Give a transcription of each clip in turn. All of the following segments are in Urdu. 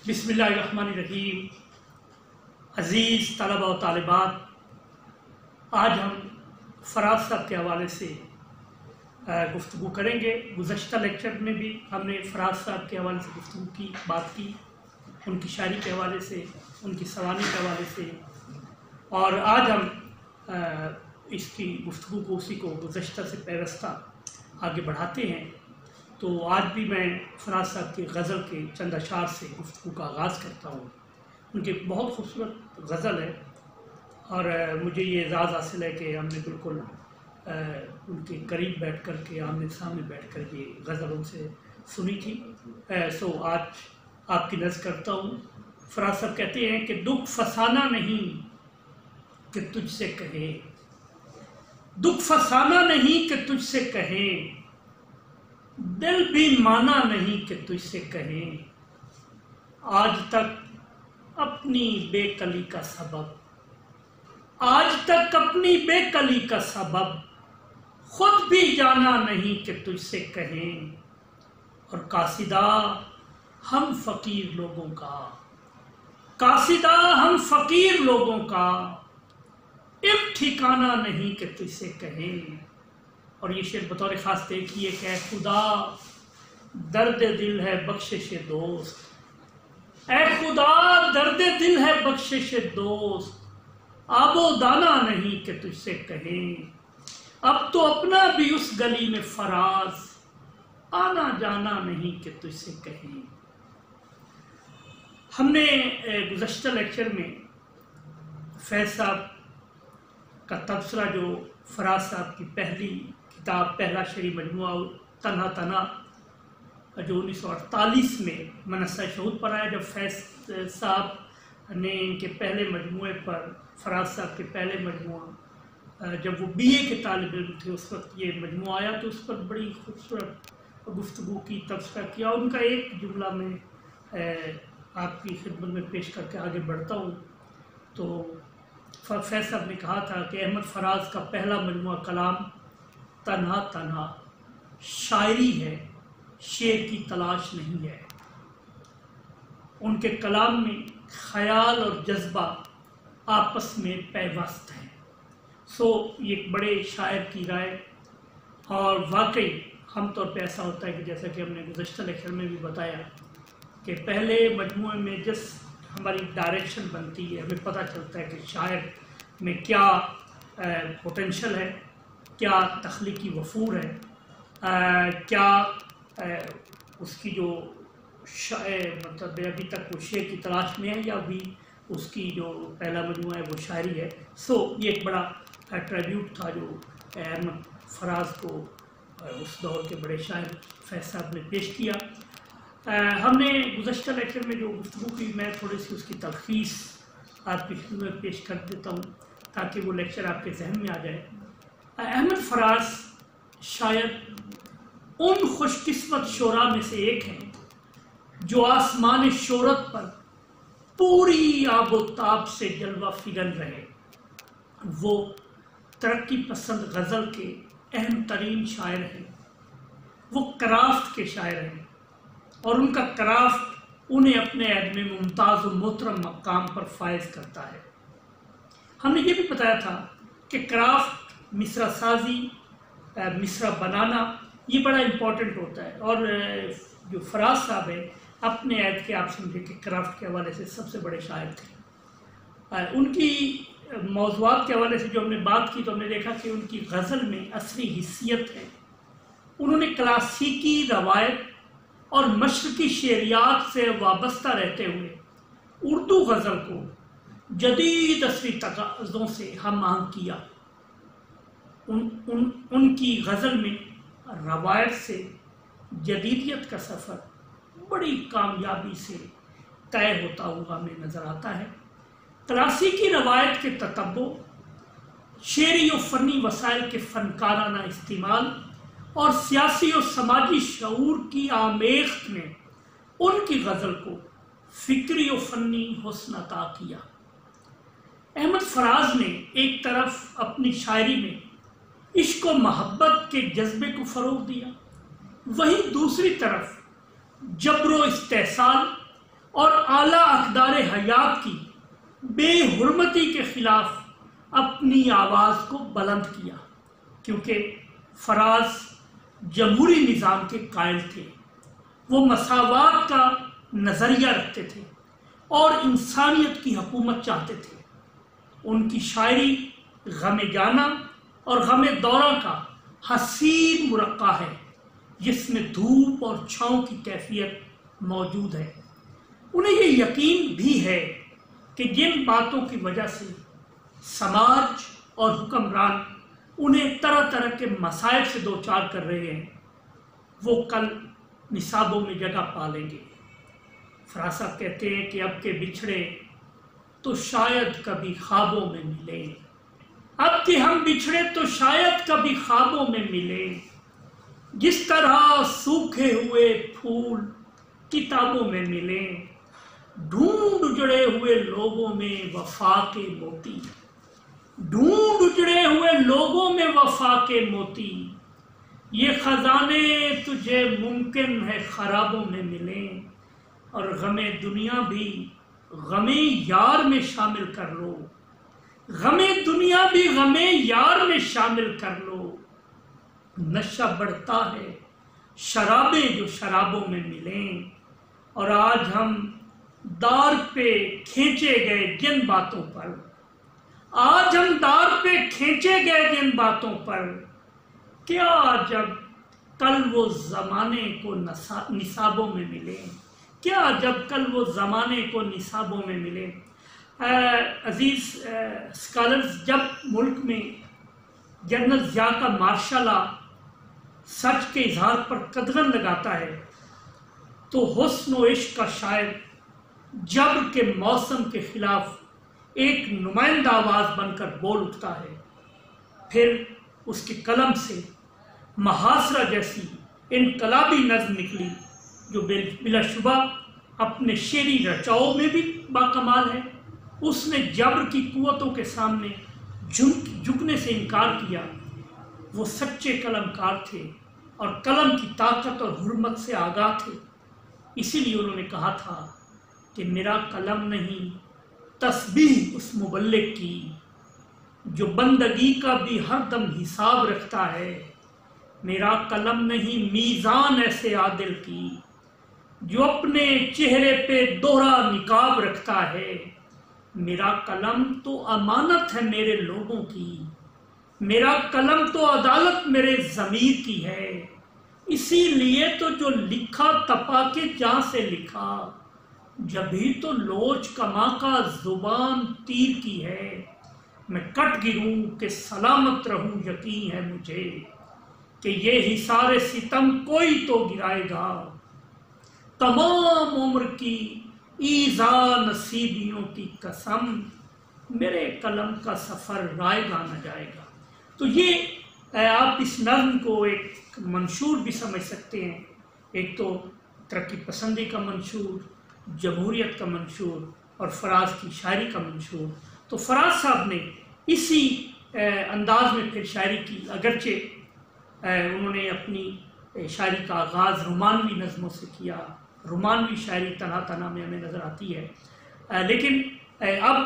بسم اللہ الرحمن الرحیم۔ عزیز طلبہ و طالبات، آج ہم فراز صاحب کے حوالے سے گفتگو کریں گے۔ گزشتہ لیکچر میں بھی ہم نے فراز صاحب کے حوالے سے گفتگو کی، بات کی، ان کی شاعری کے حوالے سے، ان کی سوانی کے حوالے سے، اور آج ہم اس کی گفتگو کو اسی کو گزشتہ سے پیوستہ آگے بڑھاتے ہیں۔ تو آج بھی میں فراز صاحب کی غزل کے چند اشعار سے گفتگو کا آغاز کرتا ہوں۔ ان کی بہت خوبصورت غزل ہے اور مجھے یہ اعزاز حاصل ہے کہ ہم نے بالکل ان کے قریب بیٹھ کر کے، آمنے سامنے بیٹھ کر یہ غزل ان سے سنی تھی۔ سو آج آپ کی نظر کرتا ہوں۔ فراز صاحب کہتے ہیں کہ دکھ فسانہ نہیں کہ تجھ سے کہیں، دکھ فسانہ نہیں کہ تجھ سے کہیں، دل بھی مانا نہیں کہ تجھ سے کہیں، آج تک اپنی بے کلی کا سبب، آج تک اپنی بے کلی کا سبب خود بھی جانا نہیں کہ تجھ سے کہیں، اور قاصدہ ہم فقیر لوگوں کا، قاصدہ ہم فقیر لوگوں کا ایک ٹھکانہ نہیں کہ تجھ سے کہیں۔ اور یہ شعر بطور خاص دیکھیے کہ اے خدا درد دل ہے بخشش دوست، اے خدا درد دل ہے بخشش دوست، آب و دانہ نہیں کہ تجھ سے کہیں، اب تو اپنا بھی اس گلی میں فراز، آنا جانا نہیں کہ تجھ سے کہیں۔ ہم نے گزشتہ لیکچر میں فیض صاحب کا تبصرہ، جو فراز صاحب کی پہلی کتاب، پہلا شعری مجموعہ تنہا تنہا، جو 1948 میں منصہ شہود پر آیا، جب فیض صاحب نے ان کے پہلے مجموعے پر، فراز صاحب کے پہلے مجموعہ، جب وہ BA کے طالب علم تھے اس وقت یہ مجموعہ آیا، تو اس پر بڑی خوبصورت گفتگو کی، تبصرہ کیا۔ ان کا ایک جملہ میں آپ کی خدمت میں پیش کر کے آگے بڑھتا ہوں۔ تو فیض صاحب نے کہا تھا کہ احمد فراز کا پہلا مجموعہ کلام تنہا تنہا شاعری ہے، شعر کی تلاش نہیں ہے۔ ان کے کلام میں خیال اور جذبہ آپس میں پیوست ہیں۔ سو یہ ایک بڑے شاعر کی رائے، اور واقعی عام طور پہ ایسا ہوتا ہے کہ جیسا کہ ہم نے گزشتہ لیکچر میں بھی بتایا کہ پہلے مجموعے میں جس ہماری ڈائریکشن بنتی ہے، ہمیں پتہ چلتا ہے کہ شاعر میں کیا پوٹینشل ہے، کیا تخلیقی وفور ہے، کیا اس کی جو مطلب ابھی تک وہ شعر کی تلاش میں ہے، یا ابھی اس کی جو پہلا مجموعہ ہے وہ شاعری ہے۔ سو یہ ایک بڑا ٹریبیوٹ تھا جو احمد فراز کو اس دور کے بڑے شاعر فیض صاحب نے پیش کیا۔ ہم نے گزشتہ لیکچر میں جو گفتگو کی، میں تھوڑی سی اس کی تلخیص آپ کی خدمت میں پیش کر دیتا ہوں تاکہ وہ لیکچر آپ کے ذہن میں آ جائے۔ احمد فراز شاید ان خوش قسمت شعراء میں سے ایک ہیں جو آسمان شہرت پر پوری آب و تاب سے جلوہ فگن رہے۔ وہ ترقی پسند غزل کے اہم ترین شاعر ہیں، وہ کرافٹ کے شاعر ہیں، اور ان کا کرافٹ انہیں اپنے عہد میں ممتاز و محترم مقام پر فائز کرتا ہے۔ ہم نے یہ بھی بتایا تھا کہ کرافٹ، مصرع سازی، مصرع بنانا، یہ بڑا امپورٹنٹ ہوتا ہے، اور جو فراز صاحب ہیں اپنے عہد کے، آپ سمجھے کہ کرافٹ کے حوالے سے سب سے بڑے شاعر تھے۔ ان کی موضوعات کے حوالے سے جو ہم نے بات کی، تو ہم نے دیکھا کہ ان کی غزل میں عصری حیثیت ہے۔ انہوں نے کلاسیکی روایت اور مشرقی شعریات سے وابستہ رہتے ہوئے اردو غزل کو جدید عصری تقاضوں سے ہم آہنگ کیا۔ ان کی غزل میں روایت سے جدیدیت کا سفر بڑی کامیابی سے طے ہوتا ہوا ہمیں نظر آتا ہے۔ کلاسیکی روایت کے تتبع، شعری و فنی وسائل کے فنکارانہ استعمال اور سیاسی و سماجی شعور کی آمیخت نے ان کی غزل کو فکری و فنی حسن عطا کیا۔ احمد فراز نے ایک طرف اپنی شاعری میں عشق و محبت کے جذبے کو فروغ دیا، وہیں دوسری طرف جبر و استحصال اور اعلیٰ اقدار حیات کی بے حرمتی کے خلاف اپنی آواز کو بلند کیا، کیونکہ فراز جمہوری نظام کے قائل تھے، وہ مساوات کا نظریہ رکھتے تھے اور انسانیت کی حکومت چاہتے تھے۔ ان کی شاعری غم جانا اور غم دورہ کا حسین مرقع ہے، جس میں دھوپ اور چھاؤں کی کیفیت موجود ہے۔ انہیں یہ یقین بھی ہے کہ جن باتوں کی وجہ سے سماج اور حکمران انہیں طرح طرح کے مسائل سے دوچار کر رہے ہیں، وہ کل نصابوں میں جگہ پا لیں گے۔ فراز صاحب کہتے ہیں کہ اب کے بچھڑے تو شاید کبھی خوابوں میں ملیں، اب کہ ہم بچھڑے تو شاید کبھی خوابوں میں ملیں، جس طرح سوکھے ہوئے پھول کتابوں میں ملیں، ڈھونڈ اجڑے ہوئے لوگوں میں وفا کے موتی، ڈھونڈ اجڑے ہوئے لوگوں میں وفا کے موتی، یہ خزانے تجھے ممکن ہے خرابوں میں ملیں، اور غم دنیا بھی غم یار میں شامل کر لو، غم دنیا بھی غم یار میں شامل کر لو، نشہ بڑھتا ہے شرابیں جو شرابوں میں ملیں، اور آج ہم دار پہ کھینچے گئے جن باتوں پر، آج ہم دار پہ کھینچے گئے جن باتوں پر، کیا جب کل وہ زمانے کو نصابوں میں ملیں، کیا جب کل وہ زمانے کو نصابوں میں ملیں۔ عزیز اسکالرز، جب ملک میں جنرل ضیاء کا مارشل لا سچ کے اظہار پر قدغن لگاتا ہے تو حسن و عشق کا شاعر جبر کے موسم کے خلاف ایک نمائندہ آواز بن کر بول اٹھتا ہے، پھر اس کے قلم سے محاصرہ جیسی انقلابی نظم نکلی جو بلا شبہ اپنے شعری رچاؤں میں بھی باکمال ہے۔ اس نے جبر کی قوتوں کے سامنے جھکنے سے انکار کیا۔ وہ سچے قلم کار تھے اور قلم کی طاقت اور حرمت سے آگاہ تھے، اسی لیے انہوں نے کہا تھا کہ میرا قلم نہیں تسبیح اس مبلغ کی جو بندگی کا بھی ہر دم حساب رکھتا ہے، میرا قلم نہیں میزان ایسے عادل کی جو اپنے چہرے پہ دوہرا نقاب رکھتا ہے، میرا قلم تو امانت ہے میرے لوگوں کی، میرا قلم تو عدالت میرے ضمیر کی ہے، اسی لیے تو جو لکھا تپا کے جہاں سے لکھا، جبھی تو لوچ کما کا زبان تیر کی ہے، میں کٹ گروں کہ سلامت رہوں یقین ہے مجھے کہ یہ حصار ستم کوئی تو گرائے گا، تمام عمر کی ایذا نصیبیوں کی قسم میرے قلم کا سفر رائے گا نہ جائے گا۔ تو یہ آپ اس نظم کو ایک منشور بھی سمجھ سکتے ہیں، ایک تو ترقی پسندی کا منشور، جمہوریت کا منشور اور فراز کی شاعری کا منشور۔ تو فراز صاحب نے اسی انداز میں پھر شاعری کی، اگرچہ انہوں نے اپنی شاعری کا آغاز رومانوی نظموں سے کیا، رومانوی شاعری تنہا تنہا میں ہمیں نظر آتی ہے، لیکن اب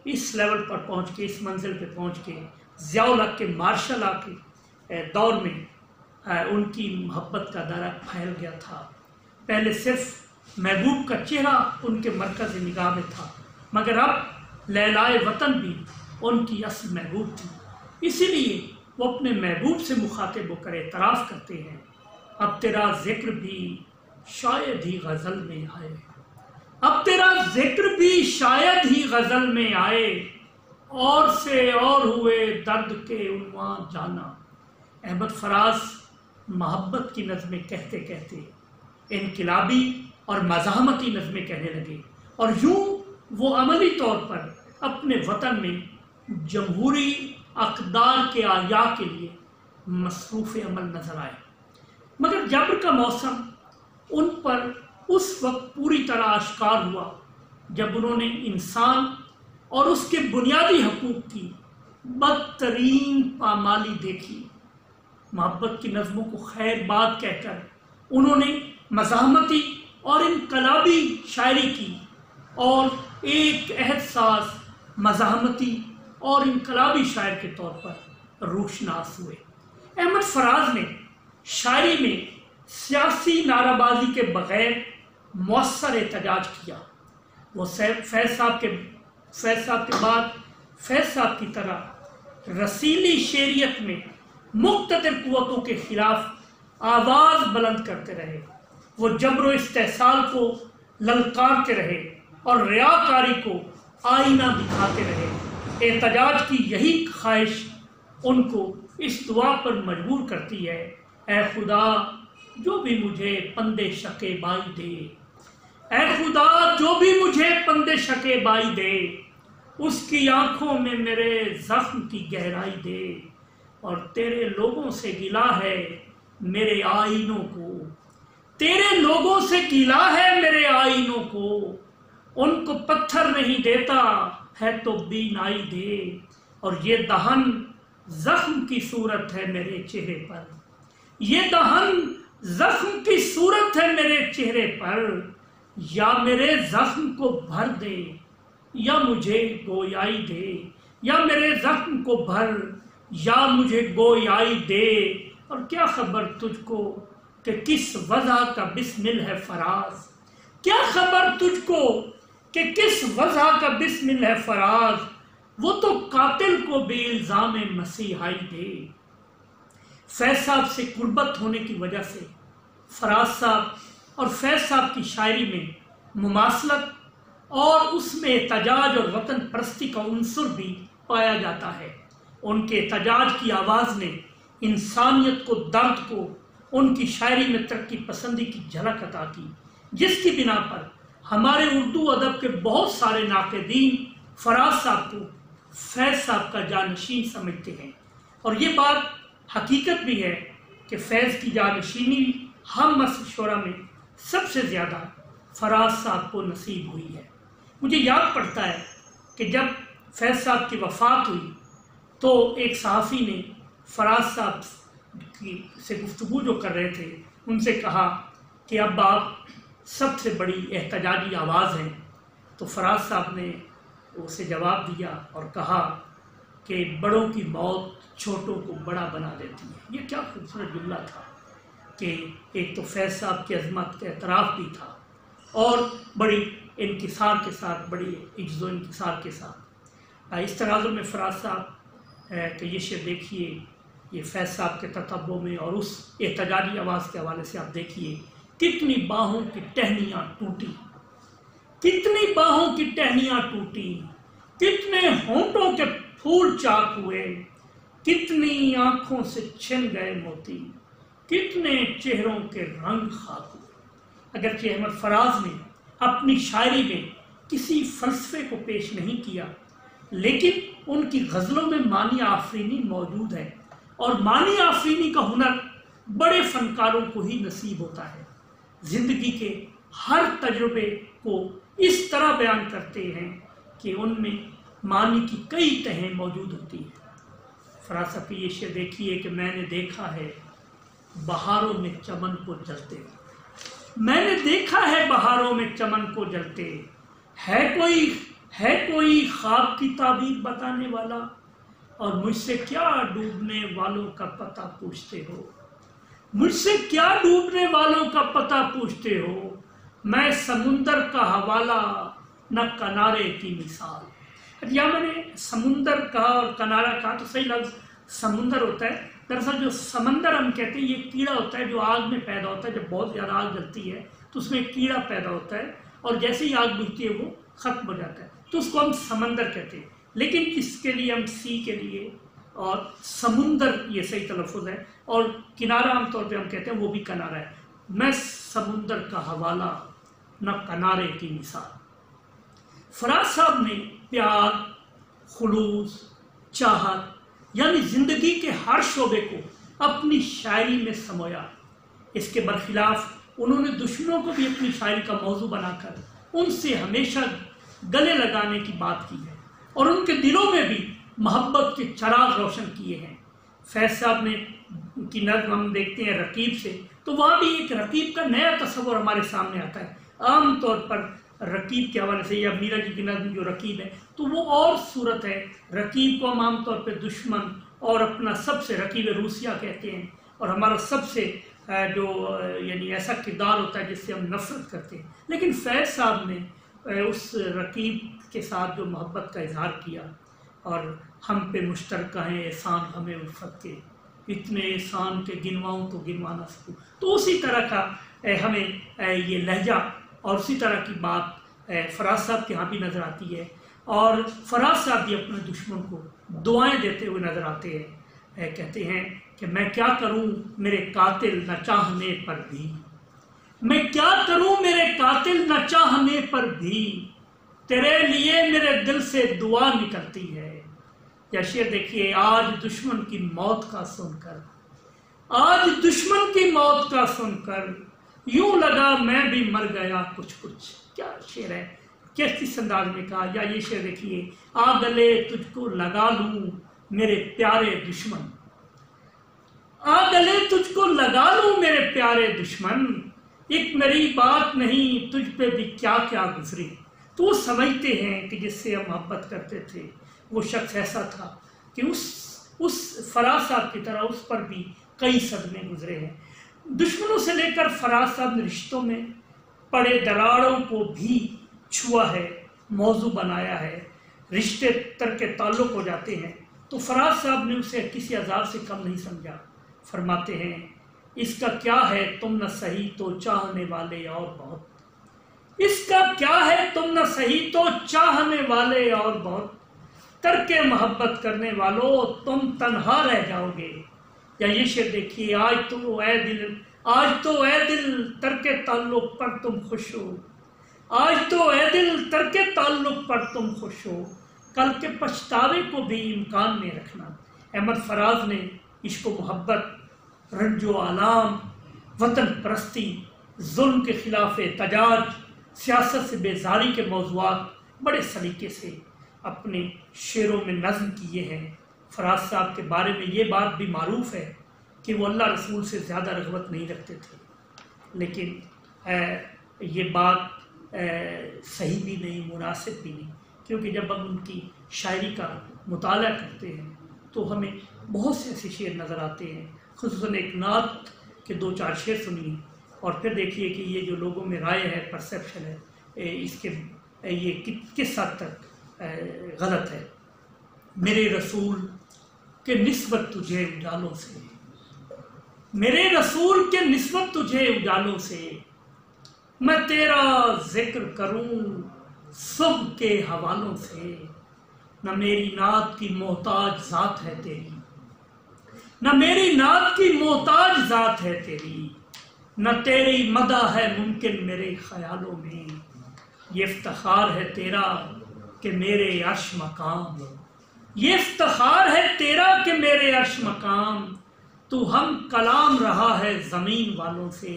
اس لیول پر پہنچ کے، اس منزل پہ پہنچ کے ضیاء الحق کے مارشل لا کے دور میں ان کی محبت کا دائرہ پھیل گیا تھا۔ پہلے صرف محبوب کا چہرہ ان کے مرکز نگاہ میں تھا، مگر اب لیلائے وطن بھی ان کی اصل محبوب تھی، اسی لیے وہ اپنے محبوب سے مخاطب ہو کر اعتراف کرتے ہیں، اب تیرا ذکر بھی شاید ہی غزل میں آئے، اب تیرا ذکر بھی شاید ہی غزل میں آئے، اور سے اور ہوئے درد کے عنوان جانا۔ احمد فراز محبت کی نظمیں کہتے کہتے انقلابی اور مزاحمتی نظمیں کہنے لگے، اور یوں وہ عملی طور پر اپنے وطن میں جمہوری اقدار کے احیاء کے لیے مصروف عمل نظر آئے، مگر جبر کا موسم ان پر اس وقت پوری طرح آشکار ہوا جب انہوں نے انسان اور اس کے بنیادی حقوق کی بدترین پامالی دیکھی۔ محبت کی نظموں کو خیر بات کہہ کر انہوں نے مزاحمتی اور انقلابی شاعری کی اور ایک عہد ساز مزاحمتی اور انقلابی شاعر کے طور پر روشناس ہوئے۔ احمد فراز نے شاعری میں سیاسی نعرہ بازی کے بغیر مؤثر احتجاج کیا۔ وہ فیض صاحب کے بعد فیض صاحب کی طرح رسیلی شعریت میں مقتدر قوتوں کے خلاف آواز بلند کرتے رہے۔ وہ جبر و استحصال کو للکارتے رہے اور ریاکاری کو آئینہ دکھاتے رہے۔ احتجاج کی یہی خواہش ان کو اس دعا پر مجبور کرتی ہے، اے خدا جو بھی مجھے پندے شکیبائی دے، اے خدا جو بھی مجھے پندے شکیبائی دے، اس کی آنکھوں میں میرے زخم کی گہرائی دے، اور تیرے لوگوں سے گلہ ہے میرے آئینوں کو، تیرے لوگوں سے گلہ ہے میرے آئینوں کو، ان کو پتھر نہیں دیتا ہے تو بینائی دے، اور یہ دہن زخم کی صورت ہے میرے چہرے پر، یہ دہن زخم کی صورت ہے میرے چہرے پر، یا میرے زخم کو بھر دے یا مجھے گویائی دے، یا میرے زخم کو بھر یا مجھے گویائی دے، اور کیا خبر تجھ کو کہ کس وضع کا بسمل ہے فراز، کیا خبر تجھ کو کہ کس وضع کا بسمل ہے فراز، وہ تو قاتل کو بھی الزام مسیحائی دے۔ فیض صاحب سے قربت ہونے کی وجہ سے فراز صاحب اور فیض صاحب کی شاعری میں مماثلت اور اس میں احتجاج اور وطن پرستی کا عنصر بھی پایا جاتا ہے۔ ان کے احتجاج کی آواز نے انسانیت کو، درد کو ان کی شاعری میں ترقی پسندی کی جھلک عطا کی، جس کی بنا پر ہمارے اردو ادب کے بہت سارے ناقدین فراز صاحب کو فیض صاحب کا جانشین سمجھتے ہیں، اور یہ بات حقیقت بھی ہے کہ فیض کی جانشینی ہم عصر شعراء میں سب سے زیادہ فراز صاحب کو نصیب ہوئی ہے۔ مجھے یاد پڑتا ہے کہ جب فیض صاحب کی وفات ہوئی تو ایک صحافی نے فراز صاحب سے گفتگو جو کر رہے تھے ان سے کہا کہ اب آپ سب سے بڑی احتجاجی آواز ہیں، تو فراز صاحب نے اسے جواب دیا اور کہا کہ بڑوں کی موت چھوٹوں کو بڑا بنا دیتی ہے۔ یہ کیا خوبصورت جملہ تھا کہ ایک تو فیض صاحب کی عظمت کا اعتراف بھی تھا اور بڑی انکسار کے ساتھ، بڑی عجز و انکسار کے ساتھ۔ اس تناظر میں فراز صاحب کہ یہ شعر دیکھیے، یہ فیض صاحب کے تتبع میں اور اس احتجاجی آواز کے حوالے سے آپ دیکھیے، کتنی باہوں کی ٹہنیاں ٹوٹی، کتنی باہوں کی ٹہنیاں ٹوٹی، کتنے ہونٹوں کے پھول چاک ہوئے، کتنی آنکھوں سے چھن گئے موتی، کتنے چہروں کے رنگ خاک ہوئے۔ اگرچہ احمد فراز نے اپنی شاعری میں کسی فلسفے کو پیش نہیں کیا، لیکن ان کی غزلوں میں معنی آفرینی موجود ہے، اور معنی آفرینی کا ہنر بڑے فنکاروں کو ہی نصیب ہوتا ہے۔ زندگی کے ہر تجربے کو اس طرح بیان کرتے ہیں کہ ان میں معنی کی کئی تہیں موجود ہوتی ہیں۔ فراز صاحب کی یہ شعر دیکھیے کہ میں نے دیکھا ہے بہاروں میں چمن کو جلتے، میں نے دیکھا ہے بہاروں میں چمن کو جلتے، ہے کوئی خواب کی تعبیر بتانے والا، اور مجھ سے کیا ڈوبنے والوں کا پتہ پوچھتے ہو، مجھ سے کیا ڈوبنے والوں کا پتہ پوچھتے ہو، میں سمندر کا حوالہ نہ کنارے کی مثال۔ یا میں نے سمندر کہا اور کنارہ کہا تو صحیح لفظ سمندر ہوتا ہے، دراصل جو سمندر ہم کہتے ہیں یہ کیڑا ہوتا ہے جو آگ میں پیدا ہوتا ہے، جب بہت زیادہ آگ جلتی ہے تو اس میں ایک کیڑا پیدا ہوتا ہے، اور جیسے ہی آگ بجھتی ہے وہ ختم ہو جاتا ہے، تو اس کو ہم سمندر کہتے ہیں۔ لیکن اس کے لیے ہم سی کے لیے اور سمندر یہ صحیح تلفظ ہے، اور کنارہ عام طور پہ ہم کہتے ہیں وہ بھی کنارہ ہے۔ میں سمندر کا حوالہ نہ کنارے کی مثال۔ فراز صاحب نے پیار، خلوص، چاہت یعنی زندگی کے ہر شعبے کو اپنی شاعری میں سمویا۔ اس کے برخلاف انہوں نے دشمنوں کو بھی اپنی شاعری کا موضوع بنا کر ان سے ہمیشہ گلے لگانے کی بات کی ہے، اور ان کے دلوں میں بھی محبت کے چراغ روشن کیے ہیں۔ فیض صاحب نے کی نظم ہم دیکھتے ہیں رقیب سے، تو وہاں بھی ایک رقیب کا نیا تصور ہمارے سامنے آتا ہے۔ عام طور پر رقیب کے حوالے سے، یا میرا جی کی نظم جو رقیب ہے، تو وہ اور صورت ہے۔ رقیب کو ہم عام طور پہ دشمن اور اپنا سب سے رقیب روسیہ کہتے ہیں، اور ہمارا سب سے جو یعنی ایسا کردار ہوتا ہے جس سے ہم نفرت کرتے ہیں۔ لیکن فیض صاحب نے اس رقیب کے ساتھ جو محبت کا اظہار کیا، اور ہم پہ مشترکہ ہیں احسان ہمیں الفت کے، اتنے احسان کے گنواؤں تو گنوا نہ سکوں، تو اسی طرح کا ہمیں یہ لہجہ اور اسی طرح کی بات فراز صاحب کے ہاں بھی نظر آتی ہے۔ اور فراز صاحب بھی اپنے دشمن کو دعائیں دیتے ہوئے نظر آتے ہیں، کہتے ہیں کہ میں کیا کروں میرے قاتل نہ چاہنے پر بھی، میں کیا کروں میرے قاتل نہ چاہنے پر بھی، تیرے لیے میرے دل سے دعا نکلتی ہے۔ یا شعر دیکھیے، آج دشمن کی موت کا سن کر، آج دشمن کی موت کا سن کر یوں لگا میں بھی مر گیا کچھ کچھ۔ کیا شعر ہے، کس انداز میں کہا۔ یا یہ شعر دیکھیے، آ گلے تجھ کو لگا لوں میرے پیارے دشمن، آ گلے تجھ کو لگا لوں میرے پیارے دشمن، ایک میری بات نہیں تجھ پہ بھی کیا کیا گزری۔ تو وہ سمجھتے ہیں کہ جس سے ہم محبت کرتے تھے وہ شخص ایسا تھا کہ اس فراز صاحب کی طرح اس پر بھی کئی صدمے گزرے ہیں۔ دشمنوں سے لے کر فراز صاحب نے رشتوں میں پڑے دراڑوں کو بھی چھوا ہے، موضوع بنایا ہے، رشتے ترک تعلق ہو جاتے ہیں تو فراز صاحب نے اسے کسی عذاب سے کم نہیں سمجھا۔ فرماتے ہیں، اس کا کیا ہے تم نہ سہی تو چاہنے والے اور بہت، اس کا کیا ہے تم نہ سہی تو چاہنے والے اور بہت، ترک محبت کرنے والوں تم تنہا رہ جاؤ گے۔ یا یہ شعر دیکھیے، آج تو اے دل ترک تعلق پر تم خوش ہو، آج تو اے دل ترک تعلق پر تم خوش ہو، کل کے پچھتاوے کو بھی امکان میں رکھنا۔ احمد فراز نے عشق و محبت، رنج و آلام، وطن پرستی، ظلم کے خلاف احتجاج، سیاست سے بیزاری کے موضوعات بڑے سلیقے سے اپنے شعروں میں نظم کیے ہیں۔ فراز صاحب کے بارے میں یہ بات بھی معروف ہے کہ وہ اللہ رسول سے زیادہ رغبت نہیں رکھتے تھے، لیکن یہ بات صحیح بھی نہیں، مناسب بھی نہیں، کیونکہ جب ہم ان کی شاعری کا مطالعہ کرتے ہیں تو ہمیں بہت سے ایسے شعر نظر آتے ہیں، خصوصاً ایک نعت کے 2-4 شعر سنیے اور پھر دیکھیے کہ یہ جو لوگوں میں رائے ہے، پرسیپشن ہے، اس کے یہ کس حد تک غلط ہے۔ میرے رسول کے نسبت تجھے اجالوں سے، میرے رسول کے نسبت تجھے اجالوں سے، میں تیرا ذکر کروں صبح کے حوالوں سے، نہ میری نعت کی محتاج ذات ہے تیری، نہ میری نعت کی محتاج ذات ہے تیری، نہ تیری مدح ہے ممکن میرے خیالوں میں، یہ افتخار ہے تیرا کہ میرے عرش مقام، یہ افتخار ہے تیرا کہ میرے عرش مقام، تو ہم کلام رہا ہے زمین والوں سے۔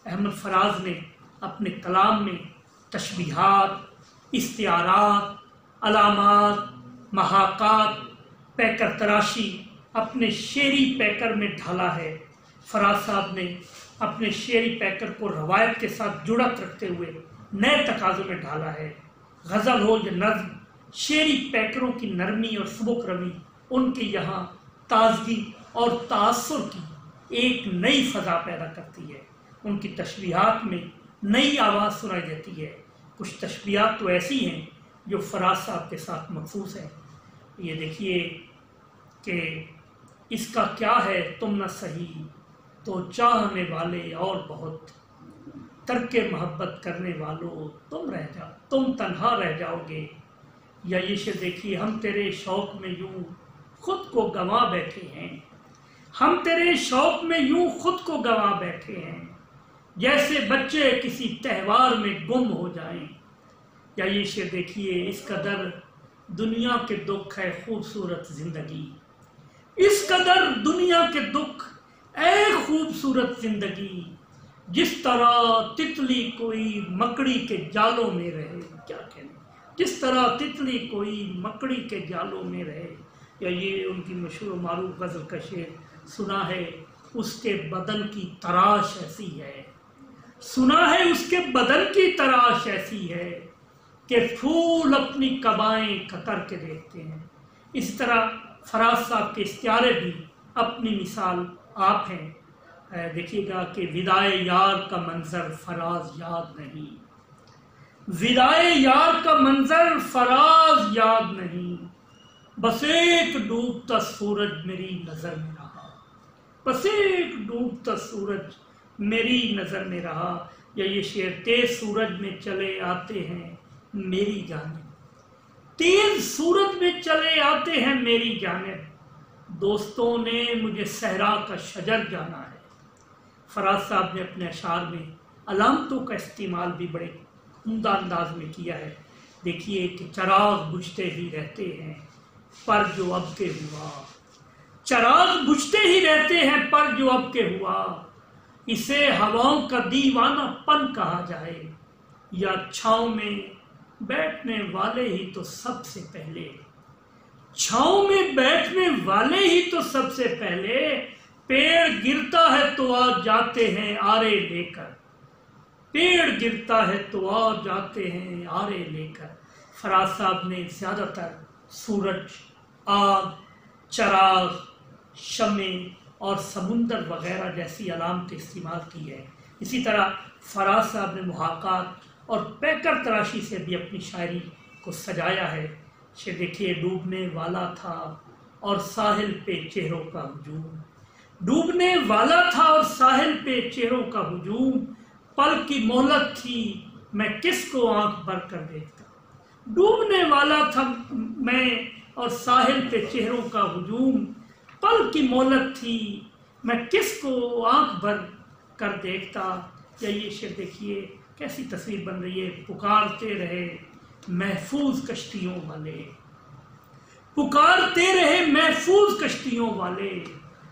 احمد فراز نے اپنے کلام میں تشبیہات، استعارات، علامات، محاکات، پیکر تراشی اپنے شعری پیکر میں ڈھالا ہے۔ فراز صاحب نے اپنے شعری پیکر کو روایت کے ساتھ جڑت رکھتے ہوئے نئے تقاضوں میں ڈھالا ہے۔ غزل ہو یا نظم، شعری پیکروں کی نرمی اور سبک روی ان کے یہاں تازگی اور تاثر کی ایک نئی فضا پیدا کرتی ہے۔ ان کی تشبیہات میں نئی آواز سنائی دیتی ہے۔ کچھ تشبیہات تو ایسی ہیں جو فراز صاحب کے ساتھ مخصوص ہیں۔ یہ دیکھیے کہ اس کا کیا ہے تم نہ سہی تو چاہنے والے اور بہت، ترک محبت کرنے والوں تم تنہا رہ جاؤ گے۔ یا یہ شعر دیکھیے، ہم تیرے شوق میں یوں خود کو گنوا بیٹھے ہیں، ہم تیرے شوق میں یوں خود کو گنوا بیٹھے ہیں، جیسے بچے کسی تہوار میں گم ہو جائیں۔ یا یہ شعر دیکھیے، اس قدر دنیا کے دکھ ہے خوبصورت زندگی، اس قدر دنیا کے دکھ اے خوبصورت زندگی، جس طرح تتلی کوئی مکڑی کے جالوں میں رہے۔ کیا کہنے، جس طرح تتلی کوئی مکڑی کے جالوں میں رہے۔ یا یہ ان کی مشہور و معروف غزل کا شعر سنا ہے، اس کے بدن کی تراش ایسی ہے، سنا ہے اس کے بدن کی تراش ایسی ہے کہ پھول اپنی قبائیں قطر کے دیکھتے ہیں۔ اس طرح فراز صاحب کے استعارے بھی اپنی مثال آپ ہیں۔ دیکھیے گا کہ ودائے یار کا منظر فراز یاد نہیں، ودائے یار کا منظر فراز یاد نہیں، بس ایک ڈوبتا سورج میری نظر میں رہا، بس ایک ڈوبتا سورج میری نظر میں رہا۔ یا یہ شعر، تیز سورج میں چلے آتے ہیں میری جانب، تیز سورج میں چلے آتے ہیں میری جانب، دوستوں نے مجھے صحرا کا شجر جانا ہے۔ فراز صاحب نے اپنے اشعار میں علامتوں کا استعمال بھی بڑے عمدہ انداز میں کیا ہے۔ دیکھیے کہ چراغ بجھتے ہی رہتے ہیں پر جو اب کے ہوا، چراغ بجھتے ہی رہتے ہیں پر جو اب کے ہوا، اسے ہواؤں کا دیوانہ پن کہا جائے یا چھاؤں میں بیٹھنے والے ہی تو سب سے پہلے، چھاؤں میں بیٹھنے والے ہی تو سب سے پہلے، پیڑ گرتا ہے تو آ جاتے ہیں آرے لے کر، پیڑ گرتا ہے تو آ جاتے ہیں آرے لے کر۔ فراز صاحب نے زیادہ تر سورج، آگ، چراغ، شمع اور سمندر وغیرہ جیسی علامتیں استعمال کی ہے۔ اسی طرح فراز صاحب نے محاکات اور پیکر تراشی سے بھی اپنی شاعری کو سجایا ہے۔ دیکھیے، ڈوبنے والا تھا اور ساحل پہ چہروں کا ہجوم، ڈوبنے والا تھا اور ساحل پہ چہروں کا ہجوم، پل کی مہلت تھی میں کس کو آنکھ بھر کر دیکھتا، ڈوبنے والا تھا میں اور ساحل پہ چہروں کا ہجوم، پل کی مہلت تھی میں کس کو آنکھ بھر کر دیکھتا۔ یا یہ شعر دیکھیے کیسی تصویر بن رہی ہے، پکارتے رہے محفوظ کشتیوں والے، پکارتے رہے محفوظ کشتیوں والے،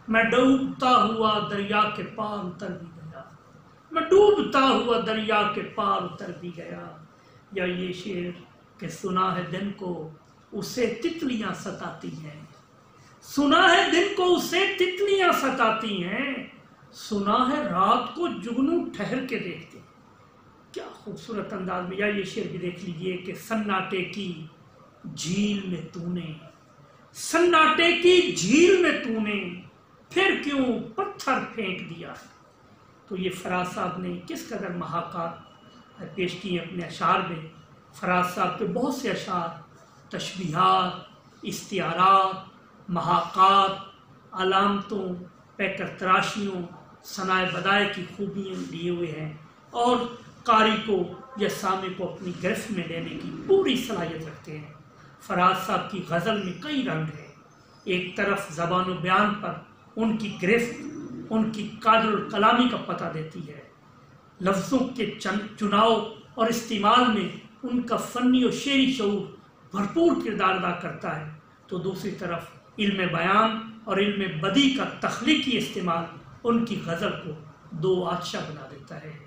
میں ڈوبتا ہوا دریا کے پار اتر بھی گیا، میں ڈوبتا ہوا دریا کے پار اتر بھی گیا۔ یا یہ شعر کہ سنا ہے دن کو اسے تتلیاں ستاتی ہیں، سنا ہے دن کو اسے تتلیاں ستاتی ہیں، سنا ہے رات کو جگنو ٹھہر کے دیکھتے ہیں۔ کیا خوبصورت انداز میں۔ یا یہ شعر بھی دیکھ لیجئے کہ سناٹے کی جھیل میں تو نے، سناٹے کی جھیل میں تو نے پھر کیوں پتھر پھینک دیا۔ تو یہ فراز صاحب نے کس قدر محاکات پیش کی اپنے اشعار میں۔ فراز صاحب کے بہت سے اشعار تشبیہات، استعارات، محاکات، علامتوں، پیکر تراشیوں، ثنائے بدائے کی خوبیاں لیے ہوئے ہیں اور قاری کو یا سامع کو اپنی گرفت میں لینے کی پوری صلاحیت رکھتے ہیں۔ فراز صاحب کی غزل میں کئی رنگ ہیں۔ ایک طرف زبان و بیان پر ان کی گرفت ان کی قادر الکلامی کا پتہ دیتی ہے، لفظوں کے چناؤ اور استعمال میں ان کا فنی و شعری شعور بھرپور کردار ادا کرتا ہے، تو دوسری طرف علم بیان اور علم بدیع کا تخلیقی استعمال ان کی غزل کو دو آتشہ بنا دیتا ہے۔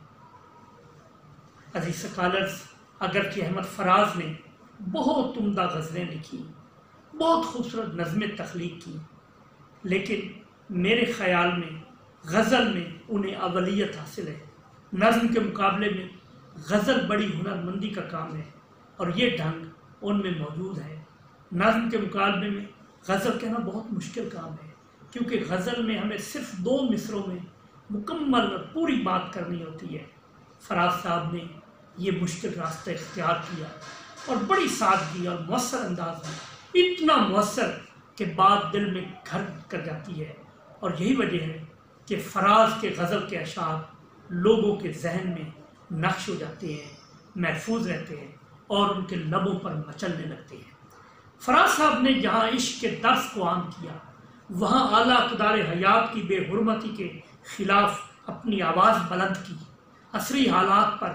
عزیز اسکالرز، اگرچہ احمد فراز نے بہت عمدہ غزلیں لکھی، بہت خوبصورت نظمیں تخلیق کی، لیکن میرے خیال میں غزل میں انہیں اولیت حاصل ہے۔ نظم کے مقابلے میں غزل بڑی ہنرمندی کا کام ہے اور یہ ڈھنگ ان میں موجود ہے۔ نظم کے مقابلے میں غزل کہنا بہت مشکل کام ہے، کیونکہ غزل میں ہمیں صرف 2 مصروں میں مکمل اور پوری بات کرنی ہوتی ہے۔ فراز صاحب نے یہ مشکل راستہ اختیار کیا اور بڑی سادگی اور مؤثر انداز میں، اتنا مؤثر کہ بات دل میں گھر کر جاتی ہے، اور یہی وجہ ہے کہ فراز کے غزل کے اشعار لوگوں کے ذہن میں نقش ہو جاتے ہیں، محفوظ رہتے ہیں اور ان کے لبوں پر مچلنے لگتے ہیں۔ فراز صاحب نے جہاں عشق کے درس کو عام کیا، وہاں اعلیٰ اقدار حیات کی بے حرمتی کے خلاف اپنی آواز بلند کی، عصری حالات پر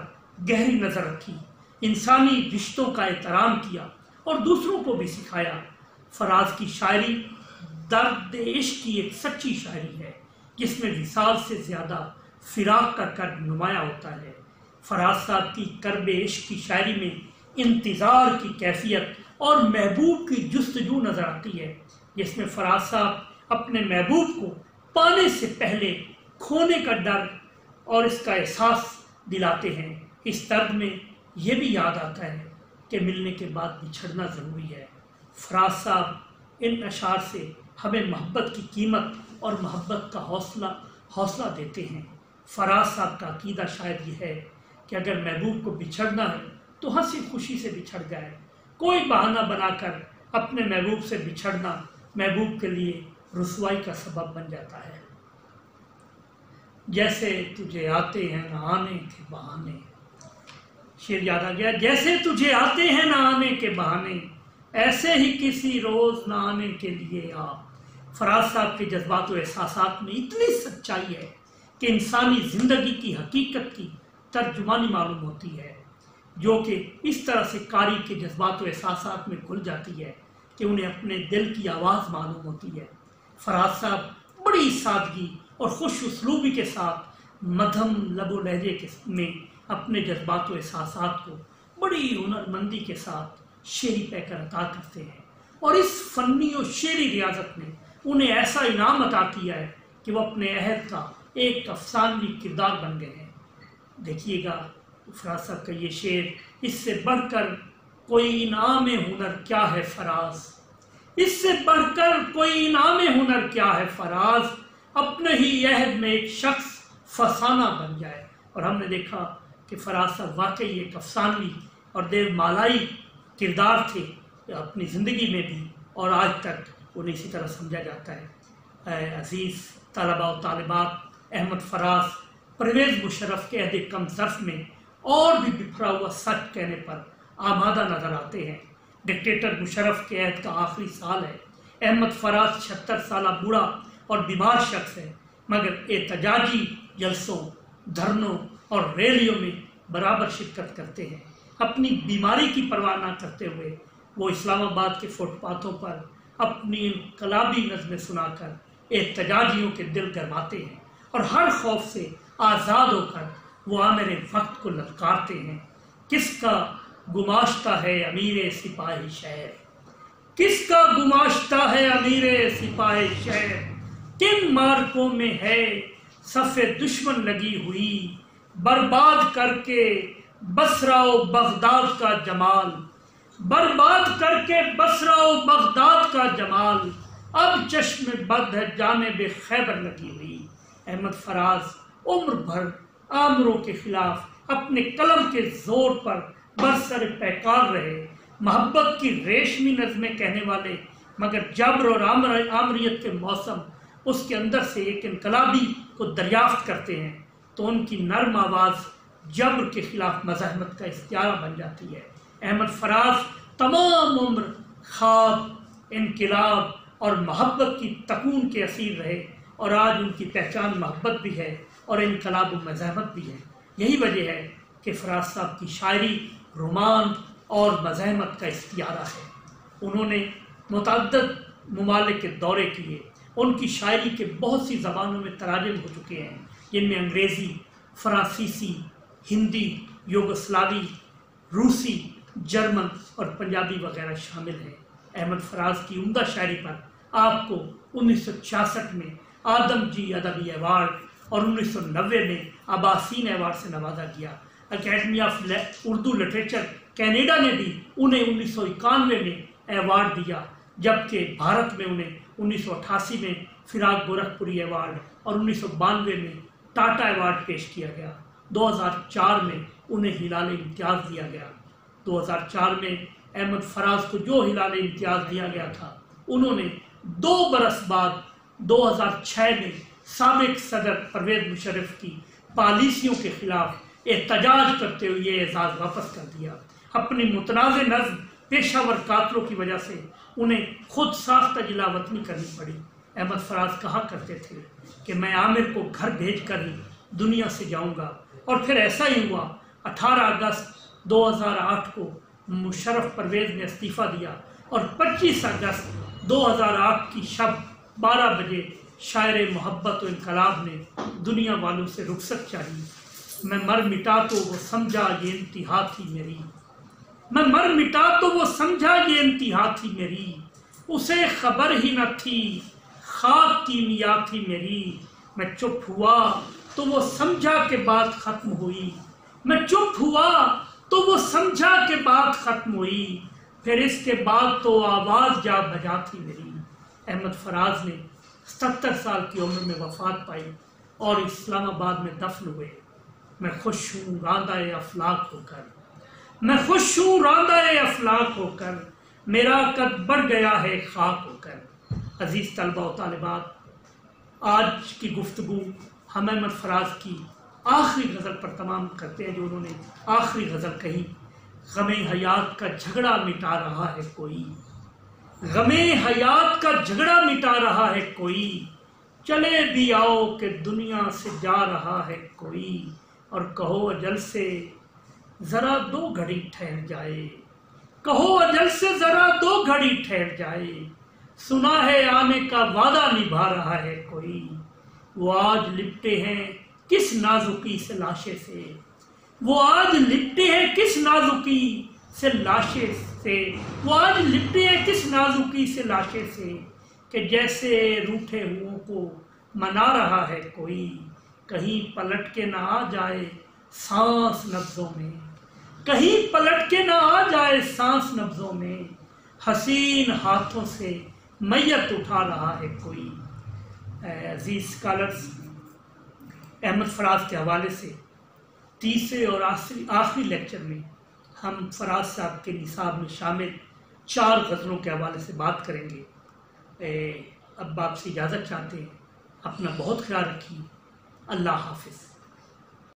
گہری نظر رکھی، انسانی رشتوں کا احترام کیا اور دوسروں کو بھی سکھایا۔ فراز کی شاعری درد عشق کی ایک سچی شاعری ہے، جس میں وصال سے زیادہ فراق کا کرب نمایاں ہوتا ہے۔ فراز صاحب کی کرب عشق کی شاعری میں انتظار کی کیفیت اور محبوب کی جستجو نظر آتی ہے، جس میں فراز صاحب اپنے محبوب کو پانے سے پہلے کھونے کا ڈر اور اس کا احساس دلاتے ہیں۔ اس درد میں یہ بھی یاد آتا ہے کہ ملنے کے بعد بچھڑنا ضروری ہے۔ فراز صاحب ان اشعار سے ہمیں محبت کی قیمت اور محبت کا حوصلہ دیتے ہیں۔ فراز صاحب کا عقیدہ شاید یہ ہے کہ اگر محبوب کو بچھڑنا ہے تو ہنسی خوشی سے بچھڑ جائے۔ کوئی بہانہ بنا کر اپنے محبوب سے بچھڑنا محبوب کے لیے رسوائی کا سبب بن جاتا ہے۔ جیسے تجھے آتے ہیں نہ آنے کے بہانے، شعر یاد آ گیا۔ جیسے تجھے آتے ہیں نہ آنے کے بہانے، ایسے ہی کسی روز نہ آنے کے لیے آ۔ فراز صاحب کے جذبات و احساسات میں اتنی سچائی ہے کہ انسانی زندگی کی حقیقت کی ترجمانی معلوم ہوتی ہے، جو کہ اس طرح سے قاری کے جذبات و احساسات میں گھل جاتی ہے کہ انہیں اپنے دل کی آواز معلوم ہوتی ہے۔ فراز صاحب بڑی سادگی اور خوش اسلوبی کے ساتھ مدھم لب و لہجے میں اپنے جذبات و احساسات کو بڑی ہنرمندی کے ساتھ شعری پہ کر عطا کرتے ہیں، اور اس فنی و شعری ریاضت نے انہیں ایسا انعام عطا کیا ہے کہ وہ اپنے عہد کا ایک افسانوی کردار بن گئے ہیں۔ دیکھیے گا فراز صاحب کا یہ شعر، اس سے بڑھ کر کوئی انعام ہنر کیا ہے فراز، اس سے بڑھ کر کوئی انعام ہنر کیا ہے فراز، اپنے ہی عہد میں ایک شخص فسانہ بن جائے۔ اور ہم نے دیکھا کہ فراز صاحب واقعی ایک افسانوی اور دیو مالائی کردار تھے اپنی زندگی میں بھی، اور آج تک انہیں اسی طرح سمجھا جاتا ہے۔ اے عزیز طلباء و طالبات، احمد فراز پرویز مشرف کے عہد کم ظرف میں اور بھی بکھرا ہوا سچ کہنے پر آمادہ نظر آتے ہیں۔ ڈکٹیٹر مشرف کے عہد کا آخری سال ہے۔ احمد فراز 76 سالہ بوڑھا اور بیمار شخص ہے، مگر احتجاجی جلسوں، دھرنوں اور ریلیوں میں برابر شرکت کرتے ہیں۔ اپنی بیماری کی پرواہ نہ کرتے ہوئے وہ اسلام آباد کے فٹ پاتھوں پر اپنی انقلابی نظمیں سنا کر احتجاجیوں کے دل گرماتے ہیں، اور ہر خوف سے آزاد ہو کر وہ آمر وقت کو للکارتے ہیں۔ کس کا گماشتہ ہے امیر سپاہی شہر، کس کا گماشتہ ہے امیر سپاہی شہر، کن مارکوں میں ہے صف دشمن لگی ہوئی، برباد کر کے بصرہ و بغداد کا جمال، برباد کر کے بصرہ و بغداد کا جمال، اب چشم بد ہے جانب خیبر لگی ہوئی۔ احمد فراز عمر بھر آمروں کے خلاف اپنے قلم کے زور پر برسر پیکار رہے، محبت کی ریشمی نظمیں کہنے والے، مگر جبر اور آمریت کے موسم اس کے اندر سے ایک انقلابی کو دریافت کرتے ہیں تو ان کی نرم آواز جبر کے خلاف مزاحمت کا اختیارہ بن جاتی ہے۔ احمد فراز تمام عمر خواب، انقلاب اور محبت کی تکون کے اسیر رہے، اور آج ان کی پہچان محبت بھی ہے اور انقلاب و مزاحمت بھی ہے۔ یہی وجہ ہے کہ فراز صاحب کی شاعری رومان اور مزاحمت کا استعارہ ہے۔ انہوں نے متعدد ممالک کے دورے کیے، ان کی شاعری کے بہت سی زبانوں میں تراجم ہو چکے ہیں، جن میں انگریزی، فرانسیسی، ہندی، یوگوسلاوی، روسی، جرمن اور پنجابی وغیرہ شامل ہیں۔ احمد فراز کی عمدہ شاعری پر آپ کو 1966 میں آدم جی ادبی ایوارڈ اور 1990 میں عباسین ایوارڈ سے نوازا گیا۔ Academy of Urdu literature Canada نے بھی انہیں 1991 میں ایوارڈ دیا، جبکہ بھارت میں انہیں 1988 میں فراق گورکھپوری ایوارڈ اور 1992 میں ٹاٹا ایوارڈ پیش کیا گیا۔ 2004 میں انہیں ہلال امتیاز دیا گیا۔ 2004 میں احمد فراز کو جو ہلال امتیاز دیا گیا تھا، انہوں نے 2 برس بعد 2006 میں سابق صدر پرویز مشرف کی پالیسیوں کے خلاف احتجاج کرتے ہوئے یہ اعزاز واپس کر دیا۔ اپنی متنازع نظم پیشہ ور قاتلوں کی وجہ سے انہیں خود ساختہ جلا وطنی کرنی پڑی۔ احمد فراز کہا کرتے تھے کہ میں عامر کو گھر بھیج کر ہی دنیا سے جاؤں گا، اور پھر ایسا ہی ہوا۔ 18 اگست 2008 کو مشرف پرویز نے استعفیٰ دیا، اور 25 اگست 2008 کی شب 12 بجے شاعر محبت و انقلاب نے دنیا والوں سے رخصت چاہی۔ میں مر مٹا تو وہ سمجھا یہ انتہا تھی میری، میں مر مٹا تو وہ سمجھا یہ انتہا تھی میری، اسے خبر ہی نہ تھی خاک کیمیا تھی میری، میں چپ ہوا تو وہ سمجھا کہ بات ختم ہوئی، میں چپ ہوا تو وہ سمجھا کہ بات ختم ہوئی، پھر اس کے بعد تو آواز جا بجا تھی میری۔ احمد فراز نے 70 سال کی عمر میں وفات پائی اور اسلام آباد میں دفن ہوئے۔ میں خوش ہوں راندہ افلاک ہو کر، میں خوش ہوں راندہ افلاک ہو کر، میرا قد بڑھ گیا ہے خاک ہو کر۔ عزیز طلبہ و طالبات، آج کی گفتگو ہم احمد فراز کی آخری غزل پر تمام کرتے ہیں جو انہوں نے آخری غزل کہی۔ غم حیات کا جھگڑا مٹا رہا ہے کوئی، غم حیات کا جھگڑا مٹا رہا ہے کوئی، چلے بھی آؤ کہ دنیا سے جا رہا ہے کوئی، اور کہو اجل سے ذرا 2 گھڑی ٹھہر جائے، کہو اجل سے ذرا 2 گھڑی ٹھہر جائے، سنا ہے آنے کا وعدہ نبھا رہا ہے کوئی۔ وہ آج لپٹے ہیں کس نازکی سے لاشے سے، وہ آج لپٹے ہیں کس نازکی سے لاشے سے، وہ آج لپٹے ہیں کس نازکی سے لاشے سے، کہ جیسے روٹھے ہوں کو منا رہا ہے کوئی، کہیں پلٹ کے نہ آ جائے سانس نبضوں میں، کہیں پلٹ کے نہ آ جائے سانس نبضوں میں، حسین ہاتھوں سے میت اٹھا رہا ہے کوئی۔ عزیز اسکالرز، احمد فراز کے حوالے سے تیسرے اور آخری لیکچر میں ہم فراز صاحب کے نصاب میں شامل 4 غزلوں کے حوالے سے بات کریں گے۔ اب آپ سے اجازت چاہتے ہیں، اپنا بہت خیال رکھیے، اللہ حافظ۔